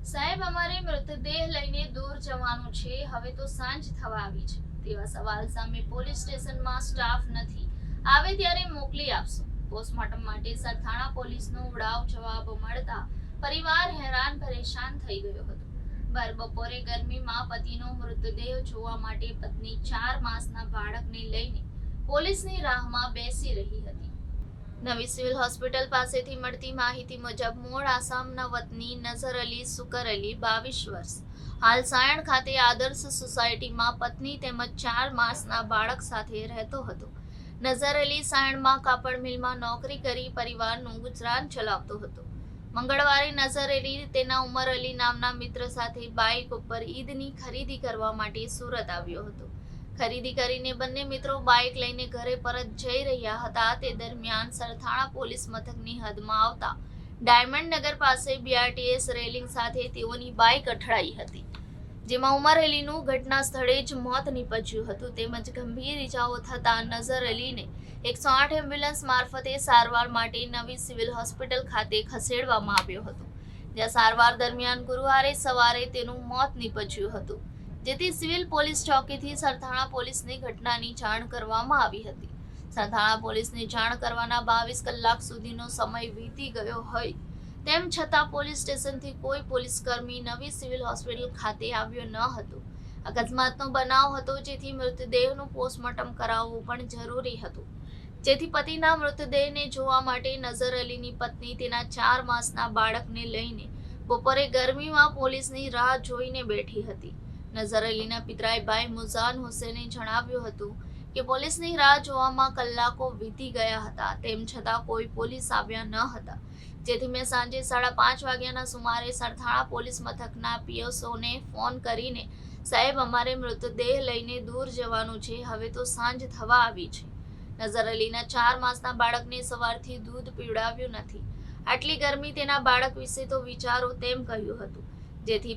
સાહેબ, અમારે મૃતદેહ લઈને દૂર જવાનું છે, હવે તો સાંજ થવા આવી છે તેવા સવાલ સામે પોલીસ સ્ટેશનમાં સ્ટાફ નથી, આવે ત્યારે મોકલી આપશો. પોસ્ટમોર્ટમ માટે સરથાણા પોલીસનો ઉડાવ જવાબ મળતા પરિવાર હેરાન પરેશાન થઈ ગયો હતો. ભર બપોરે ગરમીમાં પતિનો મૃતદેહ જોવા માટે પત્ની 4 માસના બાળકને લઈને પોલીસની રાહમાં બેસી રહી હતી. નવી સિવિલ હોસ્પિટલ પાસેથી મળતી માહિતી મુજબ મૂળ આસામના વતની નઝર અલી સુકર અલી 22 વર્ષ હાલ સાયણ ખાતે આદર્શ સોસાયટીમાં પત્ની તેમજ 4 માસના બાળક સાથે રહેતો હતો. નઝર અલી સાયણમાં કાપડ મિલમાં નોકરી કરી પરિવારનું ગુજરાન ચલાવતો હતો. મંગળવારે નઝર અલી તેના ઉમર અલી નામના મિત્ર સાથે બાઇક ઉપર ઈદની ખરીદી કરવા માટે સુરત આવ્યો હતો. ખરીદી કરીને બંને મિત્રો બાઇક લઈને ઘરે પરત જઈ રહ્યા હતા તે દરમિયાન સરથાણા પોલીસ મથકની હદમાં આવતા ડાયમંડ નગર પાસે બીઆરટીએસ રેલિંગ સાથે તેઓની બાઇક અથડાઈ હતી, જેમાં ઉમર અલીનું ઘટના સ્થળે જ મોત નીપજ્યું હતું તેમજ ગંભીર ઈજાઓ થતા નઝર અલીને 108 એમ્બ્યુલન્સ મારફતે સારવાર માટે નવી સિવિલ હોસ્પિટલ ખાતે ખસેડવામાં આવ્યો હતો, જ્યાં સારવાર દરમિયાન ગુરુવારે સવારે તેનું મોત નીપજ્યું હતું, જેથી સિવિલ પોલીસ ચોકીથી સરથાણા પોલીસને ઘટનાની જાણ કરવામાં આવી હતી. સરથાણા પોલીસને જાણ કરવાના 22 કલાક સુધીનો સમય વીતી ગયો હોય તેમ છતાં પોલીસ સ્ટેશનથી કોઈ પોલીસકર્મી નવી સિવિલ હોસ્પિટલ ખાતે આવ્યો ન હતો. અકસ્માતનો બનાવ હતો, જેથી મૃતદેહનું પોસ્ટમોર્ટમ કરાવવું પણ જરૂરી હતું, જેથી પતિના મૃતદેહને જોવા માટે નઝર અલીની પત્ની તેના 4 માસના બાળકને લઈને બપોરે ગરમીમાં પોલીસની રાહ જોઈને બેઠી હતી. નઝર અલીના પિતરાએ ભાઈ મુઝાન હુસેને જણાવ્યું હતું કે પોલીસની રાહ જોવામાં કલાકો વીતી ગયા હતા, તેમ છતાં કોઈ પોલીસ આવ્યા ન હતા, જેથી મેં સાંજે 5:30 વાગ્યાના સુમારે સરથાણા પોલીસ મથકના પીએસઓને ફોન કરીને, સાહેબ, અમારે મૃતદેહ લઈને દૂર જવાનું છે, હવે તો સાંજ થવા આવી છે. નઝર અલીના 4 માસના બાળકને સવારથી દૂધ પીવડાવ્યું નથી, આટલી ગરમી તેના બાળક વિશે તો વિચારો, તેમ કહ્યું હતું, જેથી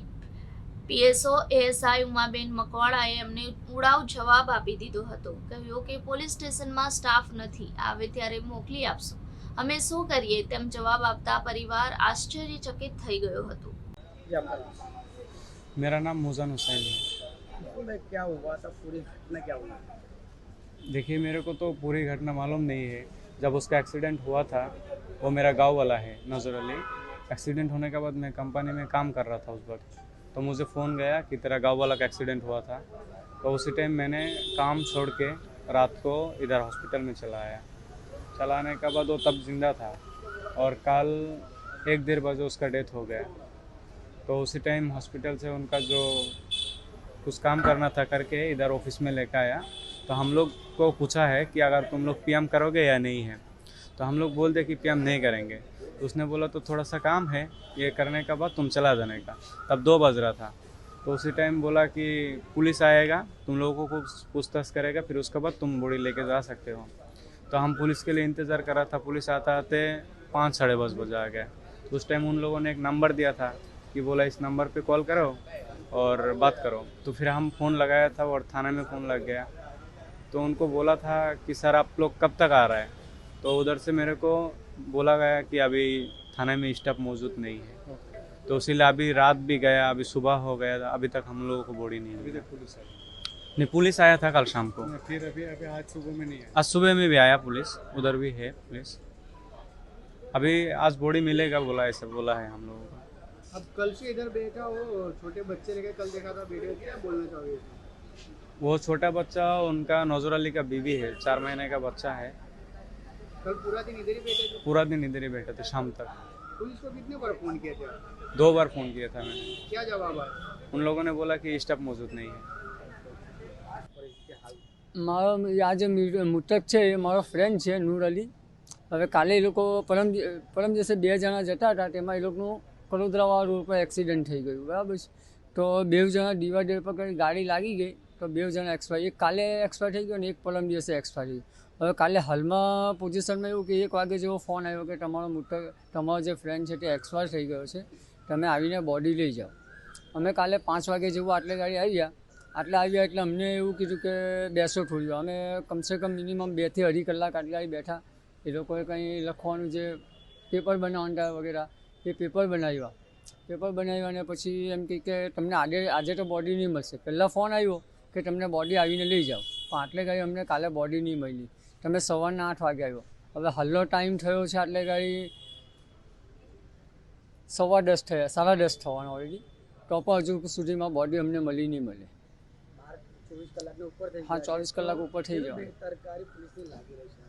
પીએસઓ એએસઆઈ ઉમાબેન મકવાણાએ અમને ઉડાવ જવાબ આપી દીધો હતો. કહ્યું કે પોલીસ સ્ટેશનમાં સ્ટાફ નથી, આવે ત્યારે મોકલી આપશો, અમે શું કરીએ, તેમ જવાબ આપતા પરિવાર આશ્ચર્યચકિત થઈ ગયો હતો. मेरा नाम मुज़न हुसैन है। क्या हुआ था, पूरी घटना क्या हुई? देखिए, मेरे को तो पूरी घटना मालूम नहीं है। जब उसका एक्सीडेंट हुआ था, वो मेरा गांव वाला है नज़र अली। एक्सीडेंट होने के बाद मैं कंपनी में काम कर रहा था उस वक्त, तो मुझे फ़ोन गया कि तेरा गांव वाला का एक्सीडेंट हुआ था। तो उसी टाइम मैंने काम छोड़ के रात को इधर हॉस्पिटल में चला आया। चलाने के बाद वो तब जिंदा था और कल 1-1.5 बजे उसका डेथ हो गया। तो उसी टाइम हॉस्पिटल से उनका जो कुछ काम करना था करके इधर ऑफिस में लेकर आया। तो हम लोग को पूछा है कि अगर तुम लोग पीएम करोगे या नहीं है, तो हम लोग बोल दे कि पीएम नहीं करेंगे। तो उसने बोला तो थोड़ा सा काम है, ये करने के बाद तुम चला जाने का। तब 2 बज रहा था, तो उसी टाइम बोला कि पुलिस आएगा, तुम लोगों को पूछताछ करेगा, फिर उसके बाद तुम बॉडी लेके जा सकते हो। तो हम पुलिस के लिए इंतज़ार कर रहा था। पुलिस आते आते 5-5:30 बजे आ गया। तो उस टाइम उन लोगों ने एक नंबर दिया था कि बोला इस नंबर पे कॉल करो और बात करो। तो फिर हम फ़ोन लगाया था और थाने में फ़ोन लग गया। तो उनको बोला था कि सर आप लोग कब तक आ रहा है। तो उधर से मेरे को बोला गया कि अभी थाने में स्टाफ मौजूद नहीं है। तो इसीलिए अभी रात भी गया, अभी सुबह हो गया, अभी तक हम लोगों को बॉडी नहीं मिली। नहीं, पुलिस आया था कल शाम को। फिर अभी अभी आज सुबह में नहीं है? आज सुबह में भी आया पुलिस, उधर भी है पुलिस। अभी आज बॉडी मिलेगा बोला, ऐसा बोला है हम लोगों को। अब कल से इधर बैठा हो, छोटे बच्चे लेके कल देखा था वीडियो, क्या बोलना चाहोगे? वो छोटा बच्चा उनका नज़र अली का बीवी है, 4 महीने का बच्चा है। कल पूरा दिन इधर ही बैठे थे? पूरा दिन इधर ही बैठे थे शाम तक। पुलिस को कितने बार फोन किया था? 2 बार फ़ोन किया था मैंने। क्या जवाब आया? उन लोगों ने बोला कि स्टाफ मौजूद नहीं है। મારો આ જે મૃતક છે એ મારો ફ્રેન્ડ છે નૂર અલી. હવે કાલે એ લોકો પરમ દિવસે 2 જણા જતા હતા, તેમાં એ લોકોનું કડોદરાવાળા રોડ પર એક્સિડન્ટ થઈ ગયું, બરાબર છે. તો 2 જણા ડિવાઈડર પર ગાડી લાગી ગઈ, તો 2 જણા એક્સપાયર, એક કાલે એક્સપાયર થઈ ગયો અને એક પરમ દિવસે એક્સપાયર થઈ ગયો. હવે કાલે હાલમાં પોઝિશનમાં એવું કે 1 વાગે જેવો ફોન આવ્યો કે તમારો જે ફ્રેન્ડ છે તે એક્સપાયર થઈ ગયો છે, તમે આવીને બોડી લઈ જાઓ. અમે કાલે 5 વાગે જેવું આટલે ગાડી આવ્યા એટલે અમને એવું કીધું કે બેસો થોડી વાર. અમે કમસે કમ મિનિમમ 2 થી 2.5 કલાક આટલા બેઠા. એ લોકોએ કંઈ લખવાનું જે પેપર બનાવવાનું વગેરે એ પેપર બનાવ્યા. પેપર બનાવ્યા અને પછી એમ કહે કે તમને આજે તો બોડી નહીં મળશે. પહેલાં ફોન આવ્યો કે તમને બોડી આવીને લઈ જાઓ, પણ આટલે ગાડી અમને કાલે બોડી નહીં મળી. તમે સવારના 8 વાગે આવ્યો, હવે હાલનો ટાઈમ થયો છે આટલે ગાડી 10:15 થયા, 10:30 થવાના ઓલરેડી. તો પણ હજુ સુધીમાં બોડી અમને મળી નહીં મળે. 24 કલાકની ઉપર થઈ હા, 24 કલાક ઉપર થઈ જવા. બેદરકારી પોલીસની લાગી રહી છે.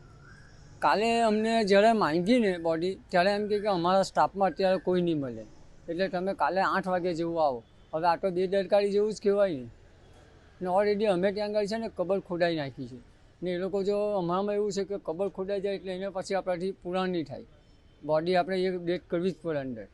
કાલે અમને જ્યારે માંગી ને બોડી ત્યારે એમ કે અમારા સ્ટાફમાં અત્યારે કોઈ નહીં મળે, એટલે તમે કાલે 8 વાગે જેવું આવો. હવે આ તો બેદરકારી જેવું જ કહેવાય ને. ને ઓલરેડી અમે ત્યાં આગળ છે ને કબર ખોદાઈ નાખી છે ને એ લોકો જો અમારામાં એવું છે કે કબર ખોદાઈ જાય એટલે એને પછી આપણાથી પૂરા નહીં થાય. બોડી આપણે એક ડેટ કરવી જ પડે અંદર.